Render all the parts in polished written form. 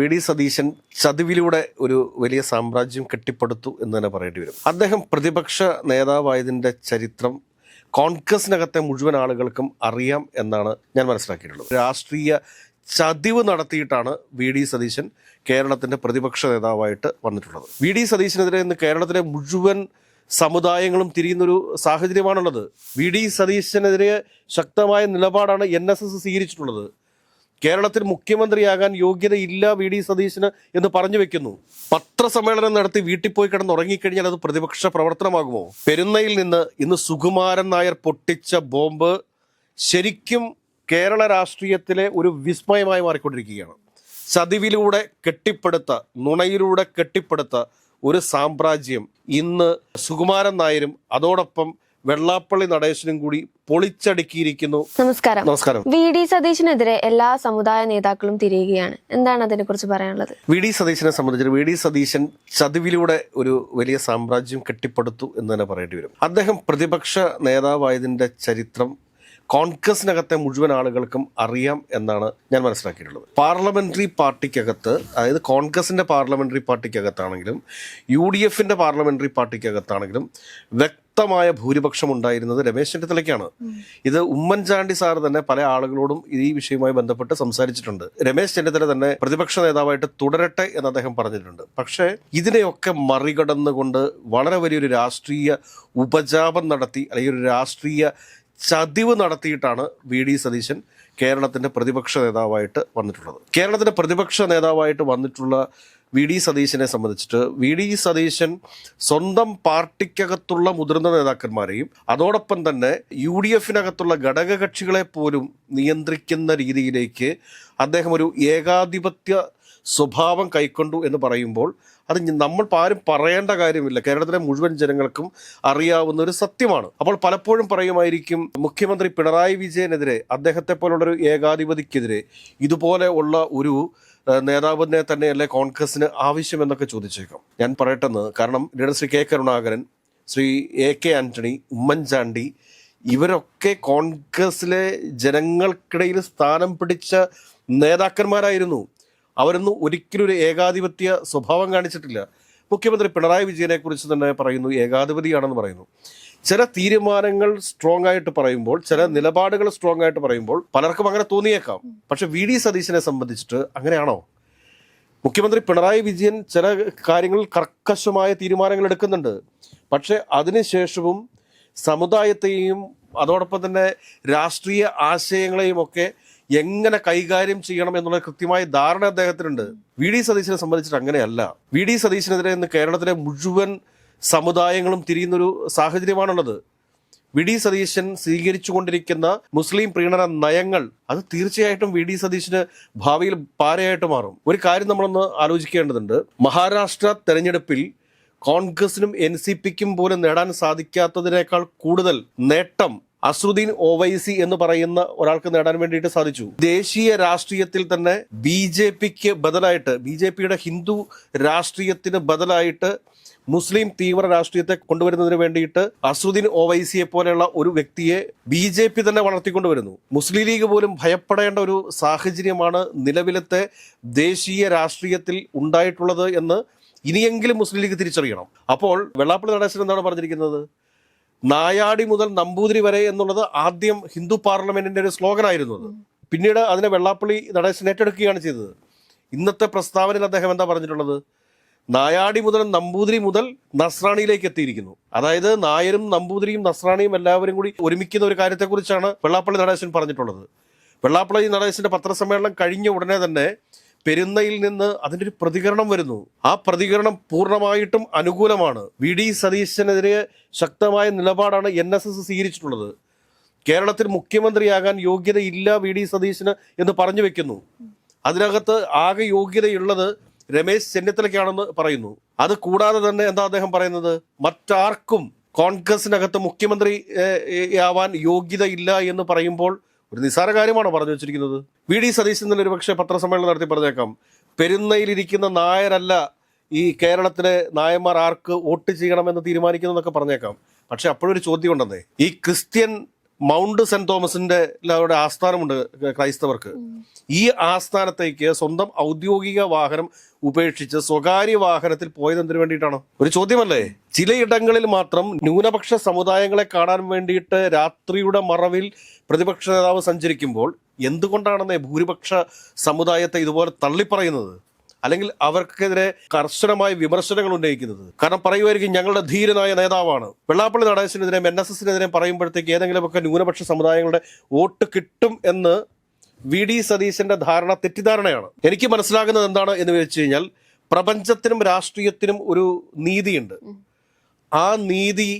VD. Satheesan ചതിവിലൂടെ ഒരു വലിയ സാമ്രാജ്യം കെട്ടിപ്പടുത്തു എന്ന് തന്നെ പറയേണ്ടി വരും. അദ്ദേഹം പ്രതിപക്ഷ നേതാവായതിൻ്റെ ചരിത്രം കോൺഗ്രസിനകത്തെ മുഴുവൻ ആളുകൾക്കും അറിയാം എന്നാണ് ഞാൻ മനസ്സിലാക്കിയിട്ടുള്ളത്. രാഷ്ട്രീയ ചതിവ് നടത്തിയിട്ടാണ് വി.ഡി. സതീശൻ കേരളത്തിൻ്റെ പ്രതിപക്ഷ നേതാവായിട്ട് വന്നിട്ടുള്ളത്. വി.ഡി. സതീശനെതിരെ ഇന്ന് കേരളത്തിലെ മുഴുവൻ സമുദായങ്ങളും തിരിയുന്നൊരു സാഹചര്യമാണുള്ളത്. വി.ഡി. സതീശനെതിരെ ശക്തമായ നിലപാടാണ് NSS സ്വീകരിച്ചിട്ടുള്ളത്. കേരളത്തിൽ മുഖ്യമന്ത്രിയാകാൻ യോഗ്യതയില്ല വി.ഡി. സതീശന് എന്ന് പറഞ്ഞു വെക്കുന്നു. പത്രസമ്മേളനം നടത്തി വീട്ടിൽ പോയി കിടന്ന് ഉറങ്ങിക്കഴിഞ്ഞാൽ അത് പ്രതിപക്ഷ പ്രവർത്തനമാകുമോ? പെരുന്നയിൽ നിന്ന് ഇന്ന് സുകുമാരൻ നായർ പൊട്ടിച്ച ബോംബ് ശരിക്കും കേരള രാഷ്ട്രീയത്തിലെ ഒരു വിസ്മയമായി മാറിക്കൊണ്ടിരിക്കുകയാണ്. ചതിവിലൂടെ കെട്ടിപ്പടുത്ത, നുണയിലൂടെ കെട്ടിപ്പടുത്ത ഒരു സാമ്രാജ്യം ഇന്ന് സുകുമാരൻ നായരും അതോടൊപ്പം വെള്ളാപ്പള്ളി നടേശനും കൂടി പൊളിച്ചടുക്കിയിരിക്കുന്നു. നമസ്കാരം. വി.ഡി. സതീശനെതിരെ എല്ലാ സമുദായ നേതാക്കളും തിരിയുകയാണ്. എന്താണ് അതിനെ കുറിച്ച് പറയാനുള്ളത്? വി.ഡി. സതീശനെ സംബന്ധിച്ച് വി.ഡി. സതീശൻ ചതിവിലൂടെ ഒരു വലിയ സാമ്രാജ്യം കെട്ടിപ്പടുത്തു എന്ന് തന്നെ പറയേണ്ടി വരും. അദ്ദേഹം പ്രതിപക്ഷ നേതാവായതിൻ്റെ ചരിത്രം കോൺഗ്രസിനകത്തെ മുഴുവൻ ആളുകൾക്കും അറിയാം എന്നാണ് ഞാൻ മനസ്സിലാക്കിയിട്ടുള്ളത്. പാർലമെന്ററി പാർട്ടിക്കകത്ത്, അതായത് കോൺഗ്രസിന്റെ പാർലമെന്ററി പാർട്ടിക്കകത്താണെങ്കിലും UDFന്റെ പാർലമെന്ററി പാർട്ടിക്കകത്താണെങ്കിലും വ്യക്തമായ ഭൂരിപക്ഷം ഉണ്ടായിരുന്നത് രമേശ് ചെന്നിത്തലയ്ക്കാണ്. ഇത് ഉമ്മൻചാണ്ടി സാർ തന്നെ പല ആളുകളോടും ഈ വിഷയവുമായി ബന്ധപ്പെട്ട് സംസാരിച്ചിട്ടുണ്ട്. രമേശ് ചെന്നിത്തല തന്നെ പ്രതിപക്ഷ നേതാവായിട്ട് തുടരട്ടെ എന്ന് അദ്ദേഹം പറഞ്ഞിട്ടുണ്ട്. പക്ഷേ ഇതിനെയൊക്കെ മറികടന്നുകൊണ്ട് വളരെ വലിയൊരു രാഷ്ട്രീയ ഉപജാപം നടത്തി, അല്ലെങ്കിൽ ഒരു രാഷ്ട്രീയ ചതിവ് നടത്തിയിട്ടാണ് വി.ഡി. സതീശൻ കേരളത്തിൻ്റെ പ്രതിപക്ഷ നേതാവായിട്ട് വന്നിട്ടുള്ളത്. കേരളത്തിൻ്റെ പ്രതിപക്ഷ നേതാവായിട്ട് വന്നിട്ടുള്ള വി.ഡി. സതീശനെ സംബന്ധിച്ചിട്ട് വി.ഡി. സതീശൻ സ്വന്തം പാർട്ടിക്കകത്തുള്ള മുതിർന്ന നേതാക്കന്മാരെയും അതോടൊപ്പം തന്നെ UDFനകത്തുള്ള ഘടകകക്ഷികളെ പോലും നിയന്ത്രിക്കുന്ന രീതിയിലേക്ക് അദ്ദേഹം ഒരു ഏകാധിപത്യ സ്വഭാവം കൈക്കൊണ്ടു എന്ന് പറയുമ്പോൾ അത് നമ്മൾ ആരും പറയേണ്ട കാര്യമില്ല. കേരളത്തിലെ മുഴുവൻ ജനങ്ങൾക്കും അറിയാവുന്ന ഒരു സത്യമാണ്. അപ്പോൾ പലപ്പോഴും പറയുമായിരിക്കും മുഖ്യമന്ത്രി പിണറായി വിജയനെതിരെ, അദ്ദേഹത്തെ പോലുള്ളൊരു ഏകാധിപതിക്കെതിരെ ഇതുപോലെ ഉള്ള ഒരു നേതാവിനെ തന്നെയല്ലേ കോൺഗ്രസിന് ആവശ്യമെന്നൊക്കെ ചോദിച്ചേക്കാം. ഞാൻ പറയട്ടെന്ന്, കാരണം ശ്രീ K. കരുണാകരൻ, ശ്രീ AK ആന്റണി, ഉമ്മൻചാണ്ടി ഇവരൊക്കെ കോൺഗ്രസിലെ ജനങ്ങൾക്കിടയിൽ സ്ഥാനം പിടിച്ച നേതാക്കന്മാരായിരുന്നു. അവരൊന്നും ഒരിക്കലും ഒരു ഏകാധിപത്യ സ്വഭാവം കാണിച്ചിട്ടില്ല. മുഖ്യമന്ത്രി പിണറായി വിജയനെ കുറിച്ച് തന്നെ പറയുന്നു ഏകാധിപതിയാണെന്ന് പറയുന്നു. ചില തീരുമാനങ്ങൾ സ്ട്രോങ് ആയിട്ട് പറയുമ്പോൾ, ചില നിലപാടുകൾ സ്ട്രോങ് ആയിട്ട് പറയുമ്പോൾ പലർക്കും അങ്ങനെ തോന്നിയേക്കാം. പക്ഷെ വി.ഡി. സതീശനെ സംബന്ധിച്ചിട്ട് അങ്ങനെയാണോ? മുഖ്യമന്ത്രി പിണറായി വിജയൻ ചില കാര്യങ്ങളിൽ കർക്കശമായ തീരുമാനങ്ങൾ എടുക്കുന്നുണ്ട്. പക്ഷെ അതിനുശേഷവും സമുദായത്തെയും അതോടൊപ്പം തന്നെ രാഷ്ട്രീയ ആശയങ്ങളെയും ഒക്കെ എങ്ങനെ കൈകാര്യം ചെയ്യണം എന്നുള്ള കൃത്യമായ ധാരണ അദ്ദേഹത്തിനുണ്ട്. വി.ഡി. സതീശനെ സംബന്ധിച്ചിട്ട് അങ്ങനെയല്ല. വി.ഡി. സതീശനെതിരെ ഇന്ന് കേരളത്തിലെ മുഴുവൻ സമുദായങ്ങളും തിരിയുന്നൊരു സാഹചര്യമാണുള്ളത്. വി.ഡി. സതീശൻ സ്വീകരിച്ചുകൊണ്ടിരിക്കുന്ന മുസ്ലിം പ്രീണന നയങ്ങൾ അത് തീർച്ചയായിട്ടും വി.ഡി. സതീശന് ഭാവിയിൽ പാരയായിട്ട് മാറും. ഒരു കാര്യം നമ്മളൊന്ന് ആലോചിക്കേണ്ടതുണ്ട്. മഹാരാഷ്ട്ര തെരഞ്ഞെടുപ്പിൽ കോൺഗ്രസിനും NCPക്കും പോലും നേടാൻ സാധിക്കാത്തതിനേക്കാൾ കൂടുതൽ നേട്ടം അസ്രുദ്ദീൻ ഒവൈസി എന്ന് പറയുന്ന ഒരാൾക്ക് നേടാൻ വേണ്ടിയിട്ട് സാധിച്ചു. ദേശീയ രാഷ്ട്രീയത്തിൽ തന്നെ BJPക്ക് ബദലായിട്ട്, BJPയുടെ ഹിന്ദു രാഷ്ട്രീയത്തിന് ബദലായിട്ട് മുസ്ലിം തീവ്ര രാഷ്ട്രീയത്തെ കൊണ്ടുവരുന്നതിന് വേണ്ടിയിട്ട് അസ്രുദ്ദീൻ ഒവൈസിയെ പോലെയുള്ള ഒരു വ്യക്തിയെ BJP തന്നെ വളർത്തിക്കൊണ്ടുവരുന്നു. മുസ്ലിം ലീഗ് പോലും ഭയപ്പെടേണ്ട ഒരു സാഹചര്യമാണ് നിലവിലത്തെ ദേശീയ രാഷ്ട്രീയത്തിൽ ഉണ്ടായിട്ടുള്ളത് എന്ന് ഇനിയെങ്കിലും മുസ്ലിം ലീഗ് തിരിച്ചറിയണം. അപ്പോൾ വെള്ളാപ്പള്ളി നടേശൻ എന്താണ് പറഞ്ഞിരിക്കുന്നത്? നായാടി മുതൽ നമ്പൂതിരി വരെ എന്നുള്ളത് ആദ്യം ഹിന്ദു പാർലമെന്റിന്റെ ഒരു സ്ലോഗനായിരുന്നു. പിന്നീട് അതിനെ വെള്ളാപ്പള്ളി നടേശൻ ഏറ്റെടുക്കുകയാണ് ചെയ്തത്. ഇന്നത്തെ പ്രസ്താവനയിൽ അദ്ദേഹം എന്താ പറഞ്ഞിട്ടുള്ളത്? നായാടി മുതൽ നമ്പൂതിരി മുതൽ നസ്രാണിയിലേക്ക് എത്തിയിരിക്കുന്നു. അതായത് നായരും നമ്പൂതിരിയും നസ്രാണിയും എല്ലാവരും കൂടി ഒരുമിക്കുന്ന ഒരു കാര്യത്തെക്കുറിച്ചാണ് വെള്ളാപ്പള്ളി നടേശൻ പറഞ്ഞിട്ടുള്ളത്. വെള്ളാപ്പള്ളി നടേശന്റെ പത്രസമ്മേളനം കഴിഞ്ഞ ഉടനെ തന്നെ പെരുന്നയിൽ നിന്ന് അതിൻ്റെ ഒരു പ്രതികരണം വരുന്നു. ആ പ്രതികരണം പൂർണ്ണമായിട്ടും അനുകൂലമാണ്. വി.ഡി. സതീശനെതിരെ ശക്തമായ നിലപാടാണ് NSS സ്വീകരിച്ചിട്ടുള്ളത്. കേരളത്തിൽ മുഖ്യമന്ത്രിയാകാൻ യോഗ്യതയില്ല വി.ഡി. സതീശന് എന്ന് പറഞ്ഞു വെക്കുന്നു. അതിനകത്ത് ആകെ യോഗ്യതയുള്ളത് രമേശ് ചെന്നിത്തലയ്ക്കാണെന്ന് പറയുന്നു. അത് കൂടാതെ തന്നെ എന്താ അദ്ദേഹം പറയുന്നത്? മറ്റാർക്കും കോൺഗ്രസിനകത്ത് മുഖ്യമന്ത്രി ആവാൻ യോഗ്യതയില്ല എന്ന് പറയുമ്പോൾ ഒരു നിസ്സാര കാര്യമാണോ പറഞ്ഞു വെച്ചിരിക്കുന്നത്? വി.ഡി. സതീശൻ തന്നെ ഒരുപക്ഷെ പത്രസമ്മേളനം നടത്തി പറഞ്ഞേക്കാം, പെരുന്നയിലിരിക്കുന്ന നായരല്ല ഈ കേരളത്തിലെ നായന്മാർ ആർക്ക് വോട്ട് ചെയ്യണമെന്ന് തീരുമാനിക്കുന്നതൊക്കെ പറഞ്ഞേക്കാം. പക്ഷെ അപ്പോഴൊരു ചോദ്യം ഉണ്ടെന്നേ, ഈ ക്രിസ്ത്യൻ മൗണ്ട് സെന്റ് തോമസിന്റെ അവിടെ ആസ്ഥാനമുണ്ട് ക്രൈസ്തവർക്ക്. ഈ ആസ്ഥാനത്തേക്ക് സ്വന്തം ഔദ്യോഗിക വാഹനം ഉപേക്ഷിച്ച് സ്വകാര്യ വാഹനത്തിൽ പോയത് എന്തിനു വേണ്ടിയിട്ടാണ്? ഒരു ചോദ്യമല്ലേ? ചിലയിടങ്ങളിൽ മാത്രം ന്യൂനപക്ഷ സമുദായങ്ങളെ കാണാൻ വേണ്ടിയിട്ട് രാത്രിയുടെ മറവിൽ പ്രതിപക്ഷ നേതാവ് സഞ്ചരിക്കുമ്പോൾ എന്തുകൊണ്ടാണെന്നേ ഭൂരിപക്ഷ സമുദായത്തെ ഇതുപോലെ തള്ളിപ്പറയുന്നത്, അല്ലെങ്കിൽ അവർക്കെതിരെ കർശനമായ വിമർശനങ്ങൾ ഉന്നയിക്കുന്നത്? കാരണം പറയുമായിരിക്കും ഞങ്ങളുടെ ധീരനായ നേതാവാണ്. വെള്ളാപ്പള്ളി നടേശനെതിരെയും NSSനെതിരെയും പറയുമ്പോഴത്തേക്ക് ഏതെങ്കിലുമൊക്കെ ന്യൂനപക്ഷ സമുദായങ്ങളുടെ വോട്ട് കിട്ടും എന്ന് VD സതീശന്റെ ധാരണ തെറ്റിദ്ധാരണയാണ്. എനിക്ക് മനസ്സിലാകുന്നത് എന്താണ് എന്ന് വെച്ച് കഴിഞ്ഞാൽ, പ്രപഞ്ചത്തിനും രാഷ്ട്രീയത്തിനും ഒരു നീതിയുണ്ട്. ആ നീതി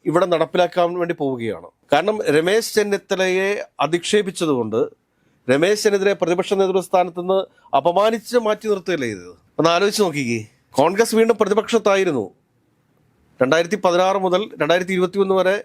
ഇവിടെ നടപ്പിലാക്കാൻ വേണ്ടി പോവുകയാണ്. കാരണം രമേശ് ചെന്നിത്തലയെ അധിക്ഷേപിച്ചതുകൊണ്ട് രമേശ് ചെന്നിത്തലയെ പ്രതിപക്ഷ നേതൃസ്ഥാനത്ത് നിന്ന് അപമാനിച്ച് മാറ്റി നിർത്തുകയല്ലേ ഇത്? ഒന്ന് ആലോചിച്ച് നോക്കിക്കേ. കോൺഗ്രസ് വീണ്ടും പ്രതിപക്ഷത്തായിരുന്നു. 2016 മുതൽ 2021 വരെ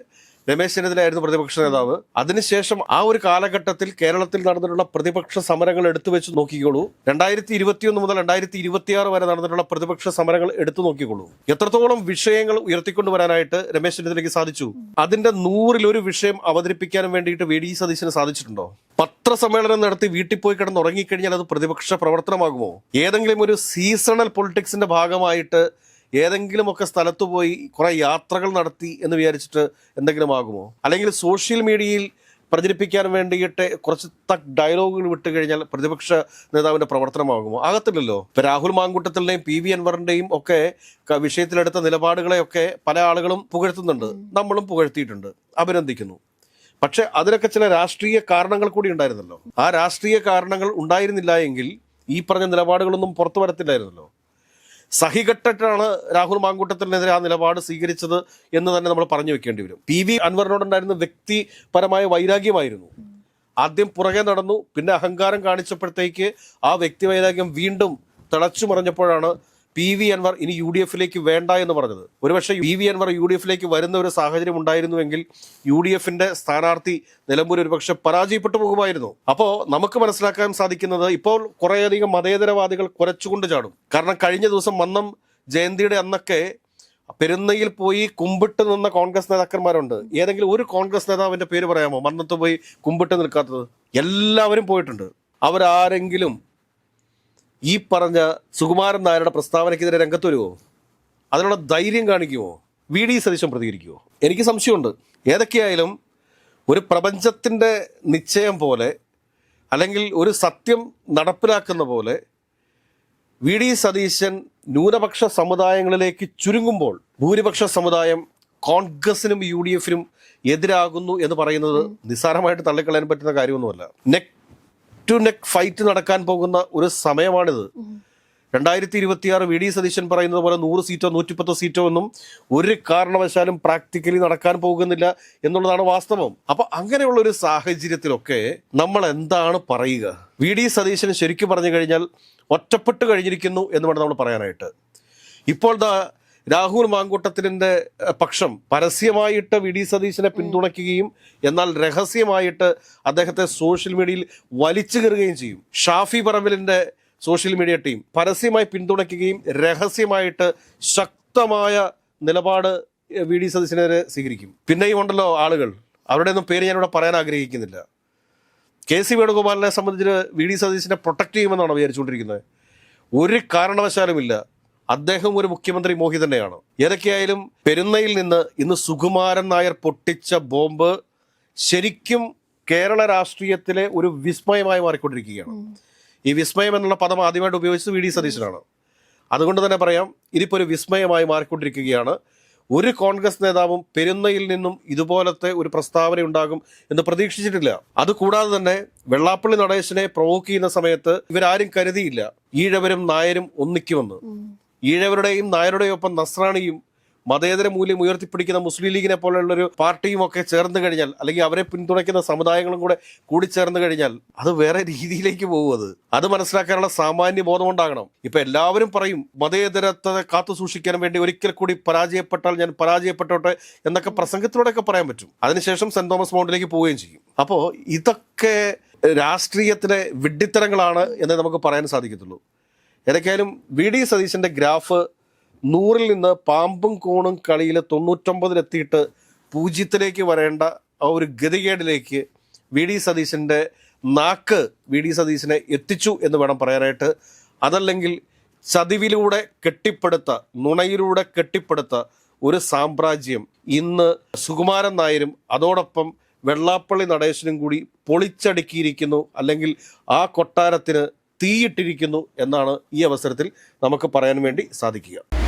രമേശ് ചെന്നിത്തലയായിരുന്നു പ്രതിപക്ഷ നേതാവ്. അതിനുശേഷം ആ ഒരു കാലഘട്ടത്തിൽ കേരളത്തിൽ നടന്നിട്ടുള്ള പ്രതിപക്ഷ സമരങ്ങൾ എടുത്തു വെച്ച് നോക്കിക്കോളൂ. 2021 മുതൽ 2026 വരെ നടന്നിട്ടുള്ള പ്രതിപക്ഷ സമരങ്ങൾ എടുത്തു നോക്കിക്കോളൂ. എത്രത്തോളം വിഷയങ്ങൾ ഉയർത്തിക്കൊണ്ടുവരാനായിട്ട് രമേശ് ചെന്നിത്തലയ്ക്ക് സാധിച്ചു. അതിന്റെ 100-ൽ 1 വിഷയം അവതരിപ്പിക്കാനും വേണ്ടിയിട്ട് VD സതീശന് സാധിച്ചിട്ടുണ്ടോ? പത്രസമ്മേളനം നടത്തി വീട്ടിൽ പോയി കിടന്ന് ഉറങ്ങിക്കഴിഞ്ഞാൽ അത് പ്രതിപക്ഷ പ്രവർത്തനമാകുമോ? ഏതെങ്കിലും ഒരു സീസണൽ പൊളിറ്റിക്സിന്റെ ഭാഗമായിട്ട് ഏതെങ്കിലുമൊക്കെ സ്ഥലത്ത് പോയി കുറെ യാത്രകൾ നടത്തി എന്ന് വിചാരിച്ചിട്ട് എന്തെങ്കിലും ആകുമോ? അല്ലെങ്കിൽ സോഷ്യൽ മീഡിയയിൽ പ്രചരിപ്പിക്കാൻ വേണ്ടിയിട്ട് കുറച്ച് ഡയലോഗുകൾ വിട്ട് കഴിഞ്ഞാൽ പ്രതിപക്ഷ നേതാവിന്റെ പ്രവർത്തനമാകുമോ? ആകത്തില്ലല്ലോ. ഇപ്പൊ രാഹുൽ മാങ്കൂട്ടത്തിന്റെയും PV അൻവറിന്റെയും ഒക്കെ വിഷയത്തിലെടുത്ത നിലപാടുകളെയൊക്കെ പല ആളുകളും പുകഴ്ത്തുന്നുണ്ട്, നമ്മളും പുകഴ്ത്തിയിട്ടുണ്ട്, അഭിനന്ദിക്കുന്നു. പക്ഷെ അതിനൊക്കെ ചില രാഷ്ട്രീയ കാരണങ്ങൾ കൂടി ഉണ്ടായിരുന്നല്ലോ. ആ രാഷ്ട്രീയ കാരണങ്ങൾ ഉണ്ടായിരുന്നില്ല എങ്കിൽ ഈ പറഞ്ഞ നിലപാടുകളൊന്നും പുറത്തു വരത്തില്ലായിരുന്നല്ലോ. സഹികെട്ടിട്ടാണ് രാഹുൽ മാങ്കൂട്ടത്തിനെതിരെ ആ നിലപാട് സ്വീകരിച്ചത് എന്ന് തന്നെ നമ്മൾ പറഞ്ഞു വെക്കേണ്ടി വരും. PV അൻവറിനോടുണ്ടായിരുന്ന വ്യക്തിപരമായ വൈരാഗ്യമായിരുന്നു. ആദ്യം പുറകെ നടന്നു, പിന്നെ അഹങ്കാരം കാണിച്ചപ്പോഴത്തേക്ക് ആ വ്യക്തി വൈരാഗ്യം വീണ്ടും തിളച്ചു മറിഞ്ഞപ്പോഴാണ് PV അൻവർ ഇനി UDF-ലേക്ക് വേണ്ട എന്ന് പറഞ്ഞത്. ഒരുപക്ഷെ PV അൻവർ UDF-ലേക്ക് വരുന്ന ഒരു സാഹചര്യം ഉണ്ടായിരുന്നുവെങ്കിൽ UDF-ന്റെ സ്ഥാനാർത്ഥി നിലമ്പൂർ ഒരുപക്ഷെ പരാജയപ്പെട്ടു പോകുമായിരുന്നു. അപ്പോൾ നമുക്ക് മനസ്സിലാക്കാൻ സാധിക്കുന്നത്, ഇപ്പോൾ കുറേയധികം മതേതരവാദികൾ കുരച്ചുകൊണ്ട് ചാടും. കാരണം കഴിഞ്ഞ ദിവസം മന്നം ജയന്തിയുടെ അന്നൊക്കെ പെരുന്നയിൽ പോയി കുമ്പിട്ട് നിന്ന കോൺഗ്രസ് നേതാക്കന്മാരുണ്ട്. ഏതെങ്കിലും ഒരു കോൺഗ്രസ് നേതാവിന്റെ പേര് പറയാമോ മന്നത്ത് പോയി കുമ്പിട്ട് നിൽക്കാത്തത്? എല്ലാവരും പോയിട്ടുണ്ട്. അവരാരെങ്കിലും ഈ പറഞ്ഞ സുകുമാരൻ നായരുടെ പ്രസ്താവനയ്ക്കെതിരെ രംഗത്ത് വരുമോ? അതിനുള്ള ധൈര്യം കാണിക്കുമോ? VD സതീശൻ പ്രതികരിക്കുമോ? എനിക്ക് സംശയമുണ്ട്. ഏതൊക്കെയായാലും ഒരു പ്രപഞ്ചത്തിൻ്റെ നിശ്ചയം പോലെ, അല്ലെങ്കിൽ ഒരു സത്യം നടപ്പിലാക്കുന്ന പോലെ VD സതീശൻ ന്യൂനപക്ഷ സമുദായങ്ങളിലേക്ക് ചുരുങ്ങുമ്പോൾ ഭൂരിപക്ഷ സമുദായം കോൺഗ്രസിനും UDF-നും എതിരാകുന്നു എന്ന് പറയുന്നത് നിസ്സാരമായിട്ട് തള്ളിക്കളയാൻ പറ്റുന്ന കാര്യമൊന്നുമല്ല. നെക്ക് ടു നെക്ക് ഫൈറ്റ് നടക്കാൻ പോകുന്ന ഒരു സമയമാണിത്. 2026 VD സതീശൻ പറയുന്നത് പോലെ 100 സീറ്റോ 110 സീറ്റോ ഒന്നും ഒരു കാരണവശാലും പ്രാക്ടിക്കലി നടക്കാൻ പോകുന്നില്ല എന്നുള്ളതാണ് വാസ്തവം. അപ്പൊ അങ്ങനെയുള്ള ഒരു സാഹചര്യത്തിലൊക്കെ നമ്മൾ എന്താണ് പറയുക? VD സതീശന് ശരിക്കും പറഞ്ഞു കഴിഞ്ഞാൽ ഒറ്റപ്പെട്ട് കഴിഞ്ഞിരിക്കുന്നു എന്ന് വേണം നമ്മൾ പറയാനായിട്ട്. ഇപ്പോൾ രാഹുൽ മാങ്കൂട്ടത്തിൻ്റെ പക്ഷം പരസ്യമായിട്ട് VD സതീശനെ പിന്തുണയ്ക്കുകയും എന്നാൽ രഹസ്യമായിട്ട് അദ്ദേഹത്തെ സോഷ്യൽ മീഡിയയിൽ വലിച്ചു കയറുകയും ചെയ്യും. ഷാഫി പറമ്പിലിൻ്റെ സോഷ്യൽ മീഡിയ ടീം പരസ്യമായി പിന്തുണയ്ക്കുകയും രഹസ്യമായിട്ട് ശക്തമായ നിലപാട് VD സതീശനെതിരെ സ്വീകരിക്കും. പിന്നെയും ഉണ്ടല്ലോ ആളുകൾ, അവരുടെ ഒന്നും പേര് ഞാനിവിടെ പറയാൻ ആഗ്രഹിക്കുന്നില്ല. KC വേണുഗോപാലിനെ സംബന്ധിച്ച് VD സതീശനെ പ്രൊട്ടക്ട് ചെയ്യുമെന്നാണ് വിചാരിച്ചുകൊണ്ടിരിക്കുന്നത്. ഒരു കാരണവശാലുമില്ല. അദ്ദേഹം ഒരു മുഖ്യമന്ത്രി മോഹി തന്നെയാണ്. ഏതൊക്കെയായാലും പെരുന്നയിൽ നിന്ന് ഇന്ന് സുകുമാരൻ നായർ പൊട്ടിച്ച ബോംബ് ശരിക്കും കേരള രാഷ്ട്രീയത്തിലെ ഒരു വിസ്മയമായി മാറിക്കൊണ്ടിരിക്കുകയാണ്. ഈ വിസ്മയം എന്നുള്ള പദം ആദ്യമായിട്ട് ഉപയോഗിച്ചത് VD സതീശനാണ്. അതുകൊണ്ട് തന്നെ പറയാം, ഇതിപ്പോൾ ഒരു വിസ്മയമായി മാറിക്കൊണ്ടിരിക്കുകയാണ്. ഒരു കോൺഗ്രസ് നേതാവും പെരുന്നയിൽ നിന്നും ഇതുപോലത്തെ ഒരു പ്രസ്താവന ഉണ്ടാകും എന്ന് പ്രതീക്ഷിച്ചിട്ടില്ല. അതുകൂടാതെ തന്നെ വെള്ളാപ്പള്ളി നടേശനെ പ്രൊവോക്ക് ചെയ്യുന്ന സമയത്ത് ഇവരാരും കരുതിയില്ല ഈഴവരും നായരും ഒന്നിക്കുമെന്ന്. ഈഴവരുടെയും നായരുടെയും ഒപ്പം നസ്രാണിയും മതേതര മൂല്യം ഉയർത്തിപ്പിടിക്കുന്ന മുസ്ലിം ലീഗിനെ പോലെയുള്ളൊരു പാർട്ടിയും ഒക്കെ ചേർന്ന് കഴിഞ്ഞാൽ, അല്ലെങ്കിൽ അവരെ പിന്തുണയ്ക്കുന്ന സമുദായങ്ങളും കൂടി ചേർന്ന് കഴിഞ്ഞാൽ അത് വേറെ രീതിയിലേക്ക് പോകും. അത് മനസ്സിലാക്കാനുള്ള സാമാന്യ ബോധം ഉണ്ടാകണം. ഇപ്പൊ എല്ലാവരും പറയും മതേതരത്തെ കാത്തു സൂക്ഷിക്കാൻ വേണ്ടി ഒരിക്കൽ കൂടി പരാജയപ്പെട്ടാൽ ഞാൻ പരാജയപ്പെട്ടോട്ടെ എന്നൊക്കെ പ്രസംഗത്തിലൂടെയൊക്കെ പറയാൻ പറ്റും. അതിനുശേഷം സെന്റ് തോമസ് മൗണ്ടിലേക്ക് പോവുകയും ചെയ്യും. അപ്പോൾ ഇതൊക്കെ രാഷ്ട്രീയത്തിലെ വിഡ്ഢിത്തരങ്ങളാണ് എന്ന് നമുക്ക് പറയാൻ സാധിക്കത്തുള്ളൂ. ഏതൊക്കെയായാലും VD സതീശന്റെ ഗ്രാഫ് 100-ൽ നിന്ന് പാമ്പും കോണും കളിയിൽ 99-ലെത്തിയിട്ട് 0-ലേക്ക് വരേണ്ട ആ ഒരു ഗതികേടിലേക്ക് വി ഡി സതീശൻ്റെ നാക്ക് വി ഡി സതീശനെ എത്തിച്ചു എന്ന് വേണം പറയാനായിട്ട്. അതല്ലെങ്കിൽ ചതിവിലൂടെ കെട്ടിപ്പടുത്ത, നുണയിലൂടെ കെട്ടിപ്പടുത്ത ഒരു സാമ്രാജ്യം ഇന്ന് സുകുമാരൻ നായരും അതോടൊപ്പം വെള്ളാപ്പള്ളി നടേശനും കൂടി പൊളിച്ചടുക്കിയിരിക്കുന്നു, അല്ലെങ്കിൽ ആ കൊട്ടാരത്തിന് തീയിട്ടിരിക്കുന്നു എന്നാണ് ഈ അവസരത്തിൽ നമുക്ക് പറയാൻ വേണ്ടി സാധിക്കുക.